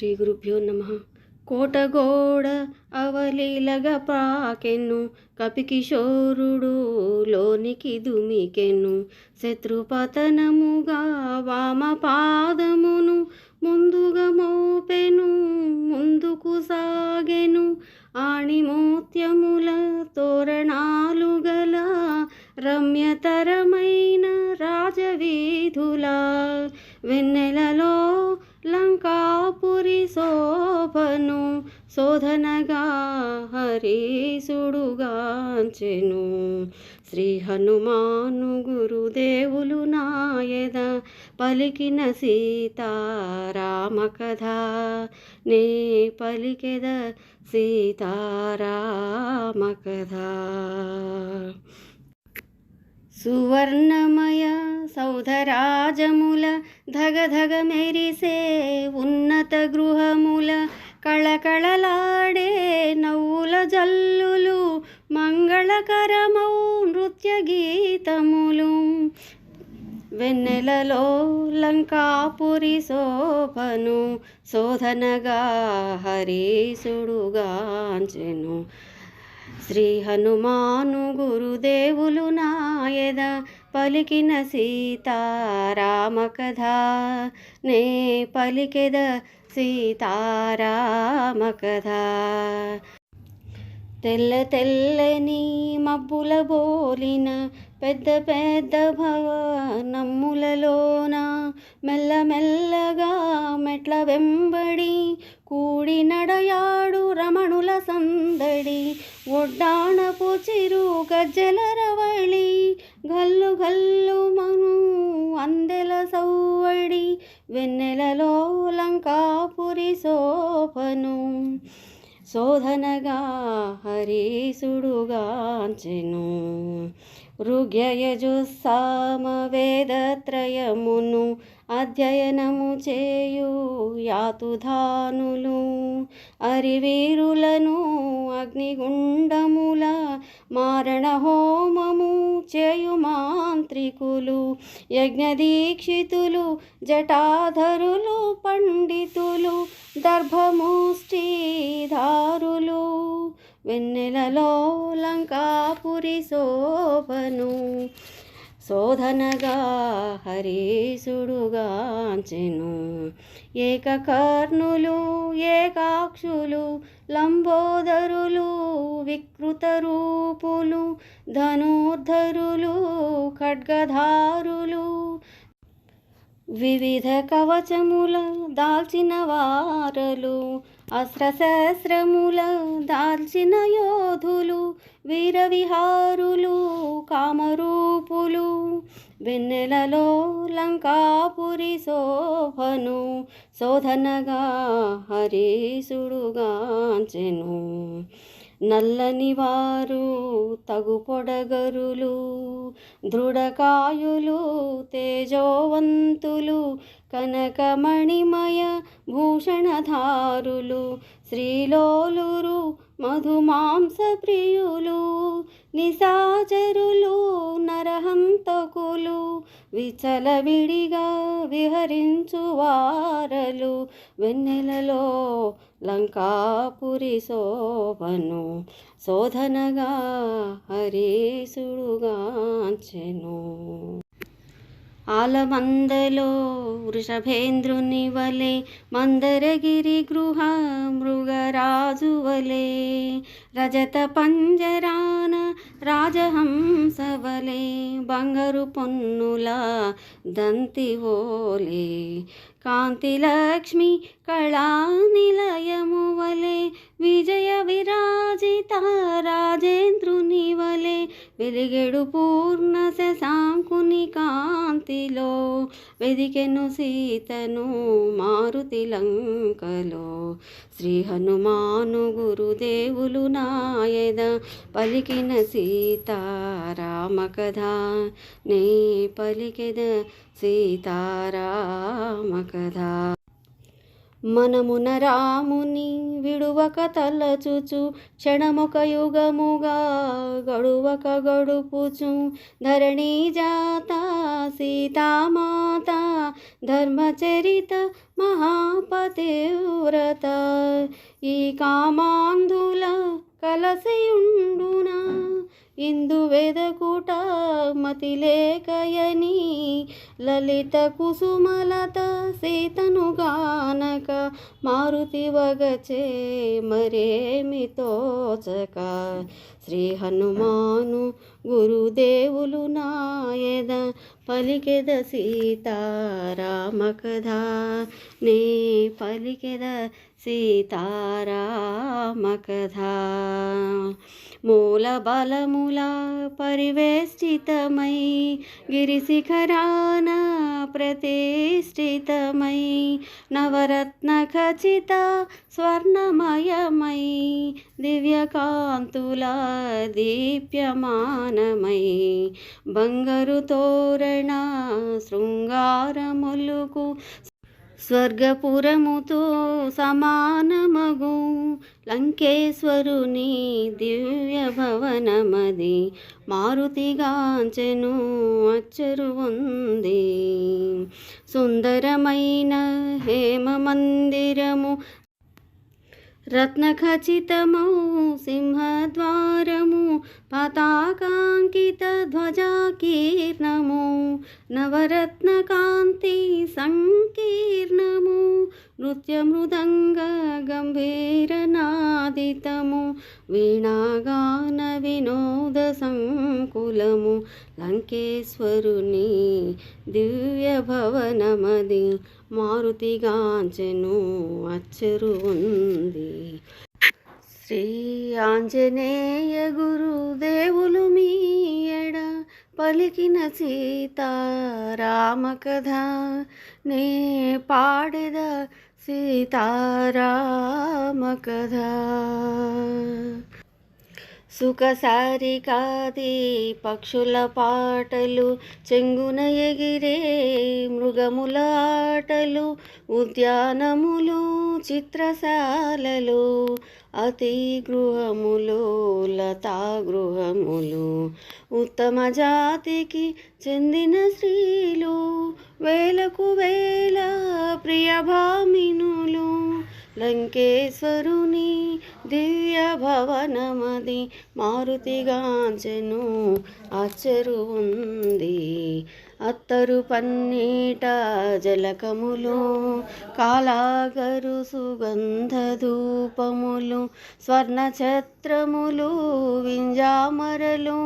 శ్రీ గురుభ్యో నమ. కోటగోడ అవలీలగా ప్రాకెను, కపికిశోరుడు లోనికి దుమికెను. శత్రుపతనముగా వామ పాదమును ముందుగా మోపెను, ముందుకు సాగెను. ఆణిమూత్యముల తోరణాలు గల రమ్యతరమైన రాజవీధుల వెన్నెలలో లంకాపురి శోభను శోధనగా హరీసుడుగాంచెను. శ్రీ హనుమాను గురుదేవులు నాయద పలికిన సీతారామ కథ, నే పలికెద సీతారామ కథ. సువర్ణమయ సౌధరాజముల ధగధగ మెరిసే ఉన్నత గృహముల కళకళలాడే నవ్వుల జల్లులు, మంగళకరమౌ నృత్య గీతములు. వెన్నెలలో లంకాపురి శోభను శోధనగా హరీసుడుగాంచెను. శ్రీ హనుమాను గురుదేవులు నాయద పలికిన సీతారామ కథ, నే పలికెద సీతారామ కథ. తెల్ల తెల్లని మబ్బుల బోలిన పెద్ద పెద్ద భవనములలోన మెల్లమెల్లగా మెట్ల వెంబడి కూడి నడయాడు రమణుల సందడి. ఒడ్డాణపు చిరు గజ్జెల రవళి, గల్లు గల్లు మను అందెల సౌవడి. వెన్నెలలో లంకాపురి శోభను శోధనగా హరీసుడుగాంచెను. ఋగ్యయజుస్సామ వేదత్రయమును అధ్యయనము చేయు యాతుధానులు, అరివీరులను అగ్నిగుండముల మారణ హోమము చేయు మాంత్రికులు, యజ్ఞదీక్షితులు జటాధరులు పండితులు దర్భముష్టిధారులు. వెన్నెలలో లంకాపురి శోభను శోధనగా హరీసుడుగాంచెను. ఏకకర్ణులు ఏకాక్షులు లంబోదరులు వికృత రూపులు, ధనుర్ధరులు ఖడ్గధారులు, వివిధ కవచముల దాల్చిన వారలు, అస్త్రశస్త్రముల దాల్చిన యోధులు, వీరవిహారులు కామరూపులు. వెన్నెలలో లంకాపురి శోభను శోధనగా హరీసుడుగాంచెను. నల్లని వారు తగు పొడగరులు, దృఢకాయులు తేజోవంతులు, కనకమణిమయ భూషణధారులు, శ్రీలోలురు మధుమాంస ప్రియులు, నిశాచరులు నరహంతకులు, విచలవిడిగా విహరించు వారలు. వెన్నెలలో లంకాపురి శోభను శోధనగా హరీసుడుగాంచెను. ఆలమందలో వృషభేంద్రుని వలె, మందరగిరి గృహ మృగరాజు వలె, రజత పంజరాన రాజహంస వలె, బంగారు పొన్నుల దంతివోలే, కాంతిలక్ష్మి కళానిలయము వలె, విజయ విరాజిత రాజేంద్రుని వలె, వెలిగెడు పూర్ణ శశాంకుని కాంతిలో, వెదికెను సీతను మారుతి లంకలో. శ్రీ హనుమాను గురుదేవులు నాయద పలికిన సీతారామ కథ, నే పలికెద సీతారామ కథ. మనమున రాముని విడువక తలచుచు, క్షణముక యుగముగా గడువక గడుపుచు, ధరణి జాత సీతామాత ధర్మచరిత మహాపతివ్రత వ్రత ఈ కామాంధుల కలసియుండునా ఇందు వెదకుట మతిలేకయని లలిత కుసుమలత సీతను గానక మారుతి వగచే మరేమి తోచక శ్రీ హనుమాను గురుదేవులు నాయద పలికెద సీతారామ కథ నే పలికెద సీతారామ కథ మూల బలముల పరివేష్టితమై గిరిశిఖరాన ప్రతిష్ఠితమై నవరత్న ఖచిత స్వర్ణమయమై దివ్యకాంతుల దీప్యమానమై బంగారు తోరణ శృంగారములుకు స్వర్గపురముతో సమానమగు లంకేశ్వరుని దివ్య భవనమది మారుతిగాంచెను అచ్చరు ఉంది సుందరమైన హేమ మందిరము రత్నఖచితమౌ సింహద్వారము పతాకాంకిత ధ్వజాకీర్ణము నవరత్న కాంతి సంకీర్ణము నృత్య మృదంగ గంభీర నాదితము వీణాగాన వినోద సంకులము లంకేశ్వరుని దివ్య భవనమది మారుతిగాంచెను అచ్చరు ఉంది శ్రీ ఆంజనేయ గురుదేవులు మీయడ పలికిన సీతారామ కథ నే పాడెద సీతారామ కథ సుఖసారికాది పక్షుల పాటలు చెంగున ఎగిరే మృగముల ఆటలు ఉద్యానములు చిత్రశాలలు అతి గృహములు లతా గృహములు ఉత్తమ జాతికి చెందిన స్త్రీలు వేలకు వేల ప్రియభామినులు లంకేశ్వరుని దివ్య భవనమది మారుతిగాంచెను అచ్చరు ఉంది అత్తరు పన్నీట జలకములు కాలాగరు సుగంధ ధూపములు స్వర్ణ ఛత్రములు వింజామరలు